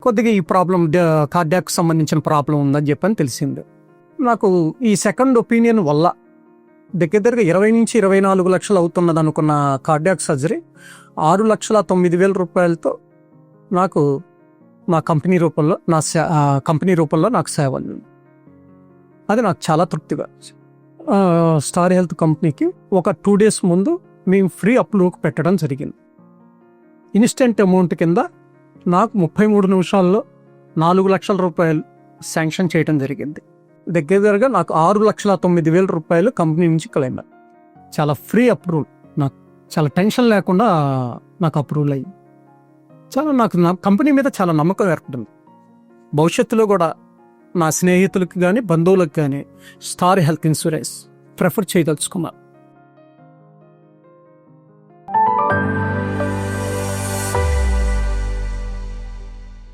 కొద్దిగా ఈ problem cardiac సంబంధించిన ప్రాబ్లం ఉందని చెప్పని తెలిసింది. నాకు ఈ సెకండ్ ఒపీనియన్ వల్ల దగ్గరగా 20 నుంచి 24 లక్షలు అవుతున్నది అనుకున్న కార్డియాక్ సర్జరీ 6,09,000 రూపాయలతో నాకు నా కంపెనీ రూపంలో నాకు సేవ అందింది. అది నాకు చాలా తృప్తిగా. స్టార్ హెల్త్ కంపెనీకి ఒక 2 days ముందు మేము ఫ్రీ అప్రూవ్ పెట్టడం జరిగింది. ఇన్స్టెంట్ అమౌంట్ కింద నాకు 33 నిమిషాల్లో 4 లక్షల రూపాయలు శాంక్షన్ చేయడం జరిగింది. దగ్గరగా నాకు 6,09,000 రూపాయలు కంపెనీ నుంచి క్లెయిమ్. చాలా ఫ్రీ అప్రూవల్, నాకు చాలా టెన్షన్ లేకుండా నాకు అప్రూవల్ అయ్యింది. నాకు నా కంపెనీ మీద చాలా నమ్మకం ఏర్పడింది. భవిష్యత్తులో కూడా నా స్నేహితులకు కానీ బంధువులకు కానీ స్టార్ హెల్త్ ఇన్సూరెన్స్ ప్రిఫర్ చేయదలుచుకున్నా.